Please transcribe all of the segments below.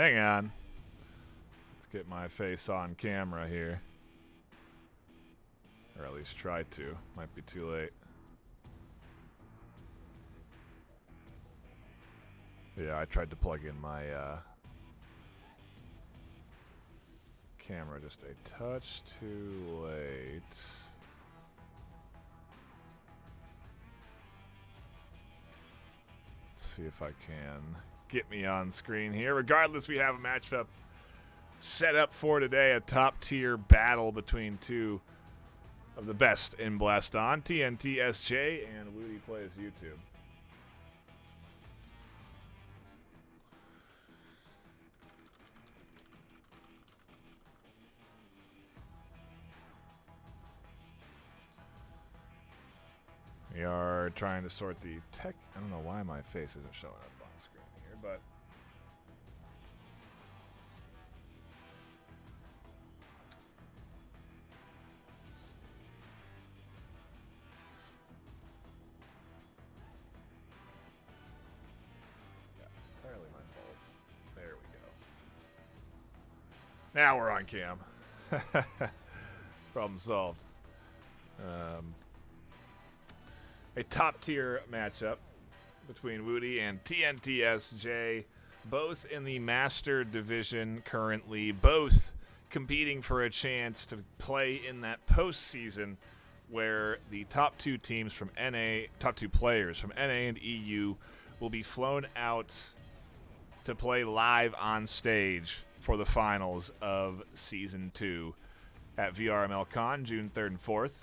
Hang on. Let's get my face on camera here. Or at least try to. Might be too late. Yeah, I tried to plug in my camera just a touch too late. Let's see if I can get me on screen here. Regardless, we have a matchup set up for today, a top-tier battle between two of the best in Blaston, TNTSJ and WudiPlaysYoutube. We are trying to sort the tech. I don't know why my face isn't showing up on screen here, but yeah, entirely my fault. There we go. Now we're on cam. Problem solved. A top-tier matchup between Wudi and TNTSJ, both in the Master Division currently, both competing for a chance to play in that postseason where the top two teams from NA, top two players from NA and EU will be flown out to play live on stage for the finals of Season 2 at VRML Con, June 3rd and 4th.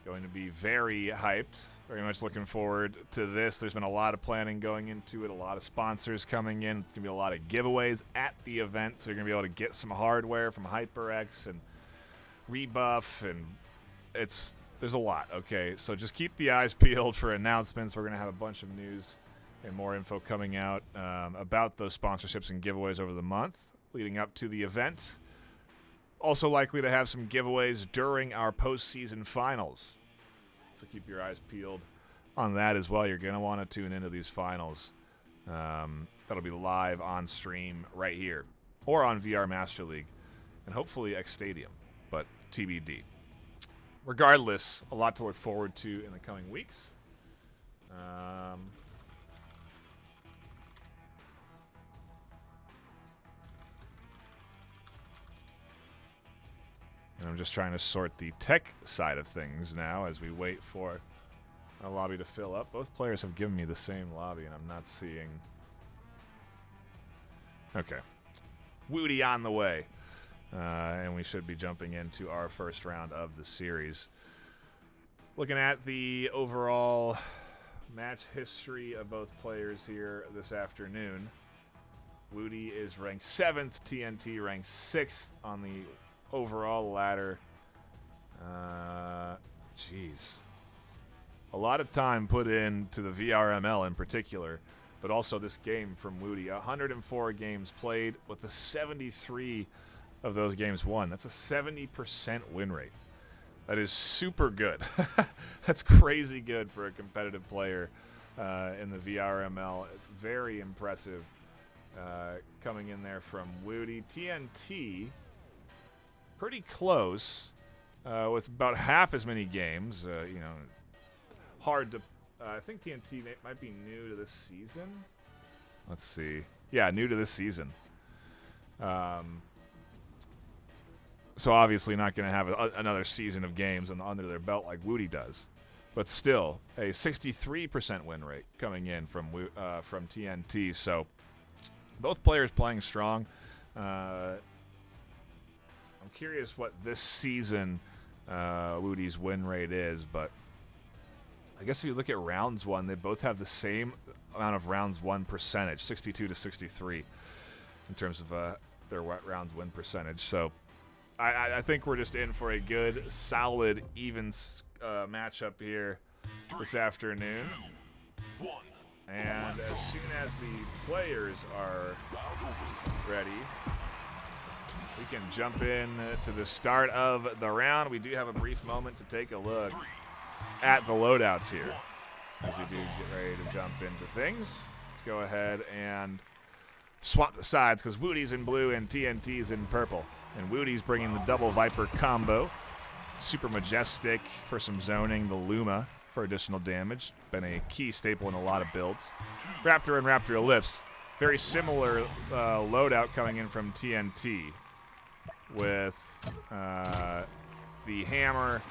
Going to be very hyped. Very much looking forward to this. There's been a lot of planning going into it, a lot of sponsors coming in. There's going to be a lot of giveaways at the event, so you're going to be able to get some hardware from HyperX and Rebuff, and there's a lot, okay? So just keep the eyes peeled for announcements. We're going to have a bunch of news and more info coming out about those sponsorships and giveaways over the month leading up to the event. Also likely to have some giveaways during our postseason finals. So keep your eyes peeled on that as well. You're going to want to tune into these finals. That'll be live on stream right here or on VR Master League and hopefully X Stadium, but TBD. Regardless, a lot to look forward to in the coming weeks. And I'm just trying to sort the tech side of things now as we wait for our lobby to fill up. Both players have given me the same lobby, and I'm not seeing... Okay. Wudi on the way. And we should be jumping into our first round of the series. Looking at the overall match history of both players here this afternoon. Wudi is ranked 7th, TNT ranked 6th on the overall ladder. Jeez. A lot of time put into the VRML in particular, but also this game from Wudi. 104 games played with the 73 of those games won. That's a 70% win rate. That is super good. That's crazy good for a competitive player in the VRML. Very impressive coming in there from Wudi. TNT, pretty close with about half as many games. You know, hard to... I think TNT might be new to this season. Let's see. Yeah, new to this season. So obviously not going to have another season of games under their belt like Wudi does. But still, a 63% win rate coming in from TNT. So both players playing strong. I'm curious what this season Wudi's win rate is, but I guess if you look at rounds won, they both have the same amount of rounds won percentage, 62 to 63, in terms of their rounds win percentage. So I think we're just in for a good, solid, even matchup here this afternoon. And as soon as the players are ready, we can jump in to the start of the round. We do have a brief moment to take a look at the loadouts here as we do get ready to jump into things. Let's go ahead and swap the sides because Woody's in blue and TNT's in purple. And Woody's bringing the double Viper combo. Super Majestic for some zoning. The Luma for additional damage. Been a key staple in a lot of builds. Raptor and Raptor Ellipse. Very similar loadout coming in from TNT. With the Hammer,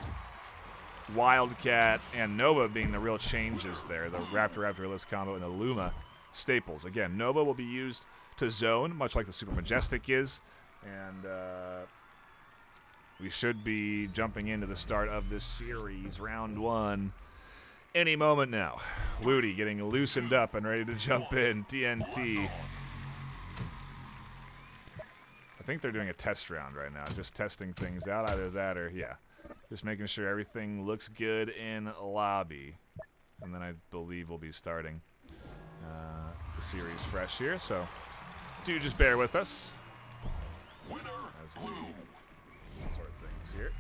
Wildcat, and Nova being the real changes there. The Raptor Ellipse combo and the Luma staples. Again, Nova will be used to zone, much like the Super Majestic is. And we should be jumping into the start of this series, round 1, any moment now. Woody getting loosened up and ready to jump in. TNT. I think they're doing a test round right now, just testing things out. Either that or, yeah, just making sure everything looks good in lobby. And then I believe we'll be starting the series fresh here. So do just bear with us as we sort things here.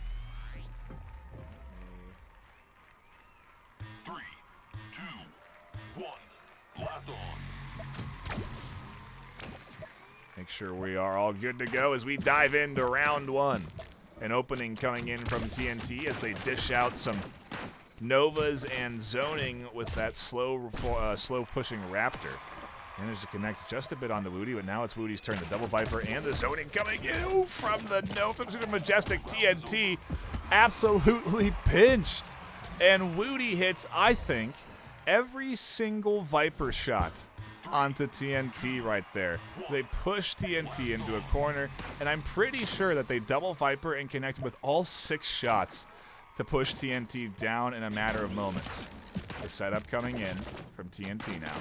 3, 2, 1, blast on. Make sure we are all good to go as we dive into round 1. An opening coming in from TNT as they dish out some Novas and zoning with that slow pushing Raptor. Managed to connect just a bit onto Woody, but now it's Woody's turn. The double Viper and the zoning coming in from the Nova. Majestic TNT absolutely pinched. And Woody hits, I think, every single Viper shot onto TNT right there. They push TNT into a corner, and I'm pretty sure that they double Viper and connected with all 6 shots to push TNT down in a matter of moments. The setup coming in from TNT now.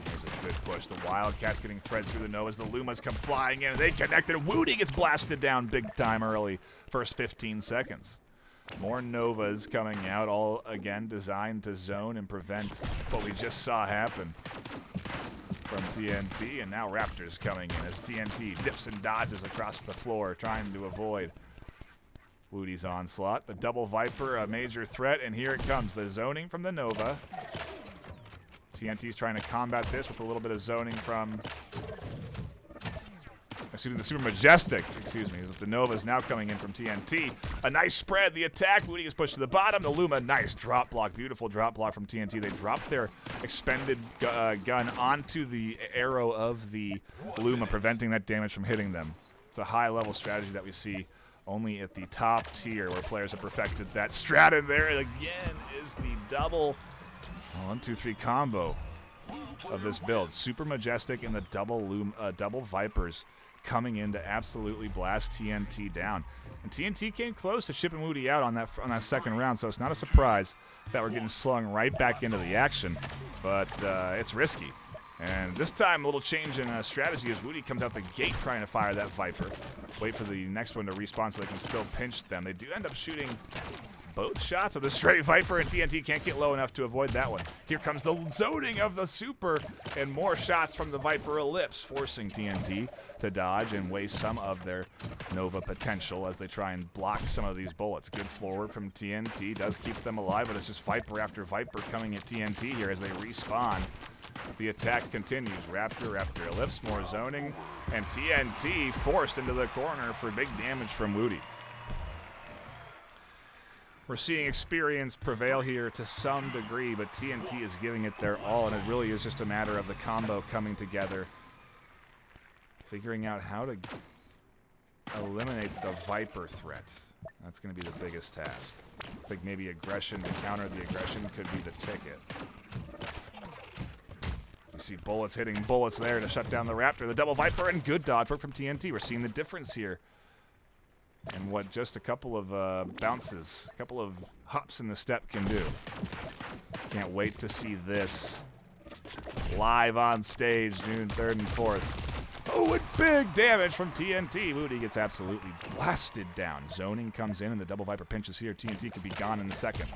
There's a good push. The Wildcat's getting thread through the Novas. The Lumas come flying in. They connected. Woody gets blasted down big time early. First 15 seconds. More Novas coming out, all again designed to zone and prevent what we just saw happen from TNT. And now Raptors coming in as TNT dips and dodges across the floor, trying to avoid Woody's onslaught. The double Viper, a major threat, and here it comes. The zoning from the Nova. TNT's trying to combat this with a little bit of zoning from, excuse me, the Super Majestic, excuse me. The Nova's now coming in from TNT. A nice spread, the attack. Woody is pushed to the bottom. The Luma, nice drop block, beautiful drop block from TNT. They dropped their expended gun onto the arrow of the Luma, preventing that damage from hitting them. It's a high-level strategy that we see only at the top tier where players have perfected that strat. And there again is the double 1-2-3 combo of this build. Super Majestic and the double Vipers coming in to absolutely blast TNT down. And TNT came close to shipping Woody out on that second round, so it's not a surprise that we're getting slung right back into the action. But it's risky. And this time, a little change in strategy as Woody comes out the gate trying to fire that Viper. Wait for the next one to respawn so they can still pinch them. They do end up shooting both shots of the straight Viper, and TNT can't get low enough to avoid that one. Here comes the zoning of the Super, and more shots from the Viper Ellipse, forcing TNT to dodge and waste some of their Nova potential as they try and block some of these bullets. Good forward from TNT, does keep them alive, but it's just Viper after Viper coming at TNT here as they respawn. The attack continues. Raptor Ellipse, more zoning, and TNT forced into the corner for big damage from Woody. We're seeing experience prevail here to some degree, but TNT is giving it their all, and it really is just a matter of the combo coming together, figuring out how to eliminate the Viper threat. That's going to be the biggest task. I think maybe aggression, to counter the aggression, could be the ticket. You see bullets hitting bullets there to shut down the Raptor. The double Viper, and good dodge work from TNT. We're seeing the difference here. And what just a couple of bounces, a couple of hops in the step can do. Can't wait to see this live on stage June 3rd and 4th. Oh, and big damage from TNT. Woody gets absolutely blasted down. Zoning comes in, and the double Viper pinches here. TNT could be gone in a second.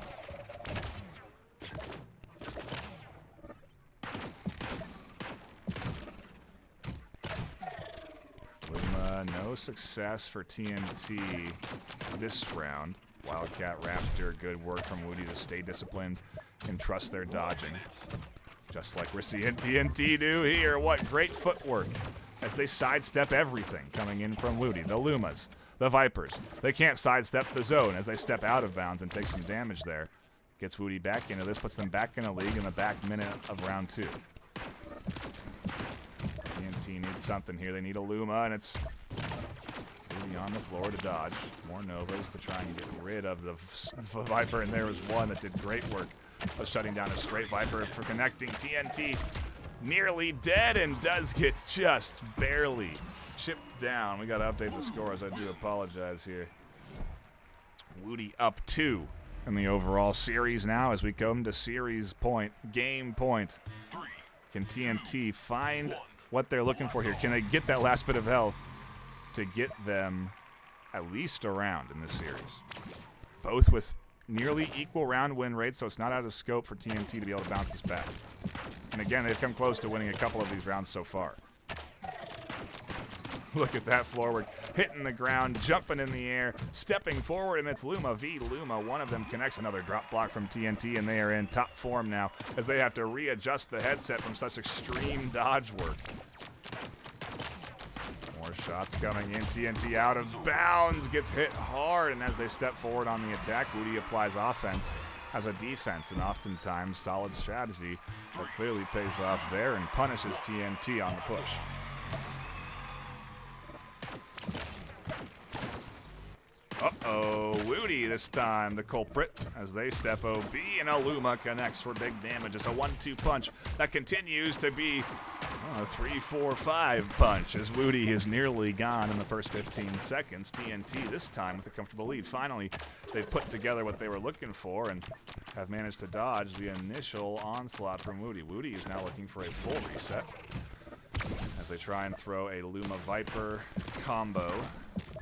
No success for TNT this round. Wildcat Raptor, good work from Woody to stay disciplined and trust their dodging. Just like we're seeing TNT do here. What great footwork as they sidestep everything coming in from Woody. The Lumas, the Vipers. They can't sidestep the zone as they step out of bounds and take some damage there. Gets Woody back into this, puts them back in the league in the back minute of round 2. TNT needs something here. They need a Luma, and it's Woody on the floor to dodge. More Novas to try and get rid of the Viper, and there was one that did great work of shutting down a straight Viper for connecting. TNT nearly dead and does get just barely chipped down. We got to update the scores. I do apologize here. Woody up 2 in the overall series now as we come to series point, game point. Can TNT find what they're looking for here? Can they get that last bit of health to get them at least a round in this series? Both with nearly equal round win rates, so it's not out of scope for TNT to be able to bounce this back. And again, they've come close to winning a couple of these rounds so far. Look at that floor work. Hitting the ground, jumping in the air, stepping forward, and it's Luma v Luma. One of them connects. Another drop block from TNT, and they are in top form now as they have to readjust the headset from such extreme dodge work. More shots coming in. TNT out of bounds, gets hit hard, and as they step forward on the attack, Woody applies offense as a defense, and oftentimes solid strategy that clearly pays off there and punishes TNT on the push. Uh-oh, Woody this time, the culprit, as they step OB, and a Luma connects for big damage. It's a 1-2 punch that continues to be a 3-4-5 punch, as Woody is nearly gone in the first 15 seconds. TNT this time with a comfortable lead. Finally, they've put together what they were looking for and have managed to dodge the initial onslaught from Woody. Woody is now looking for a full reset as they try and throw a Luma Viper combo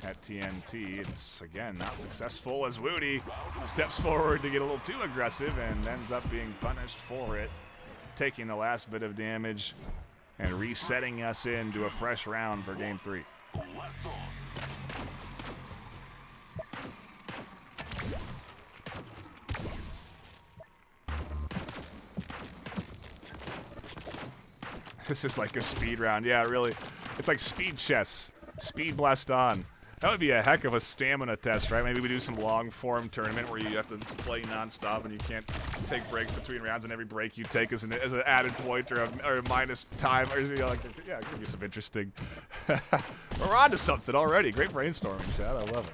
at TNT. It's, again, not successful as Woody steps forward to get a little too aggressive and ends up being punished for it, taking the last bit of damage and resetting us into a fresh round for Game 3. This is like a speed round. Yeah, really. It's like speed chess. Speed Blaston. That would be a heck of a stamina test, right? Maybe we do some long-form tournament where you have to play nonstop and you can't take breaks between rounds, and every break you take is an added point or a minus time. Or, you know, like, yeah, it could be some interesting. We're on to something already. Great brainstorming, Chad. I love it.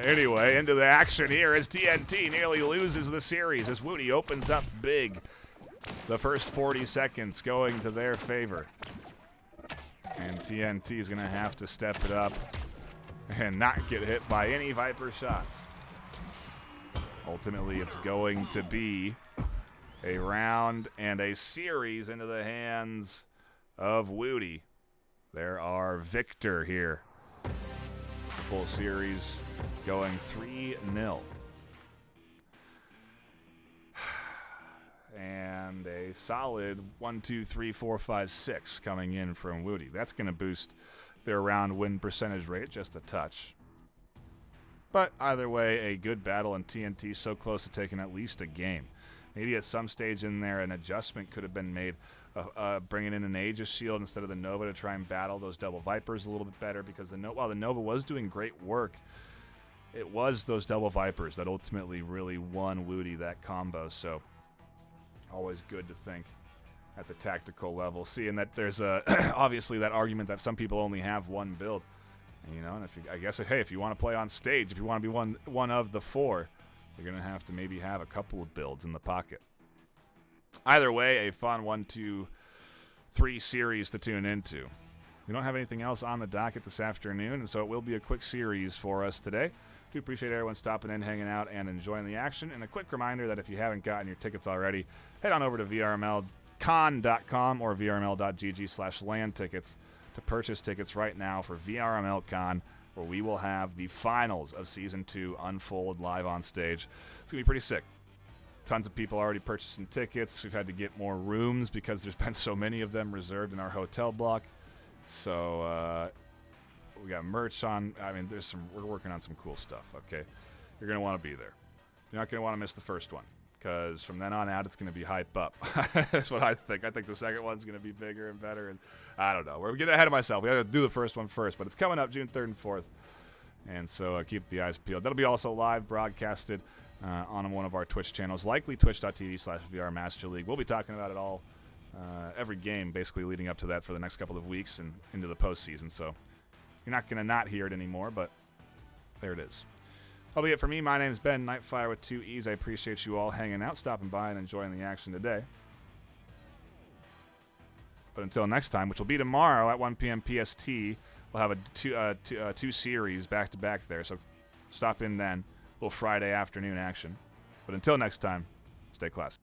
Anyway, into the action here as TNT nearly loses the series as Woody opens up big. The first 40 seconds going to their favor. And TNT is going to have to step it up and not get hit by any Viper shots. Ultimately, it's going to be a round and a series into the hands of Woody. There are Victor here. Full series going 3-0. And a solid 1, 2, 3, 4, 5, 6 coming in from Woody. That's going to boost their round win percentage rate just a touch. But either way, a good battle, and TNT so close to taking at least a game. Maybe at some stage in there an adjustment could have been made, bringing in an Aegis Shield instead of the Nova to try and battle those double Vipers a little bit better, because while the Nova was doing great work, it was those double Vipers that ultimately really won Woody that combo. So always good to think at the tactical level, seeing that there's obviously that argument that some people only have one build, you know, and I guess if you want to play on stage, if you want to be one of the 4, you're gonna have to maybe have a couple of builds in the pocket. Either way, a fun 1, 2, 3 series to tune into. We don't have anything else on the docket this afternoon, and so it will be a quick series for us today. Do appreciate everyone stopping in, hanging out, and enjoying the action. And a quick reminder that if you haven't gotten your tickets already, head on over to VRMLCon.com or VRML.gg/land tickets to purchase tickets right now for VRML Con, where we will have the finals of Season 2 unfold live on stage. It's going to be pretty sick. Tons of people already purchasing tickets. We've had to get more rooms because there's been so many of them reserved in our hotel block. So, we got merch on. I mean, we're working on some cool stuff, okay? You're going to want to be there. You're not going to want to miss the first one. because from then on out, it's going to be hype up. That's what I think. I think the second one's going to be bigger and better, and I don't know. We're getting ahead of myself. We got to do the first one first, but it's coming up June 3rd and 4th, and so keep the eyes peeled. That'll be also live broadcasted on one of our Twitch channels, likely twitch.tv/VRMasterLeague. We'll be talking about it all, every game, basically leading up to that for the next couple of weeks and into the postseason, so you're not going to not hear it anymore, but there it is. That'll be it for me. My name is Ben, NightFiree with 2 E's. I appreciate you all hanging out, stopping by, and enjoying the action today. But until next time, which will be tomorrow at 1 p.m. PST, we'll have two series back-to-back there, so stop in then. A little Friday afternoon action. But until next time, stay classy.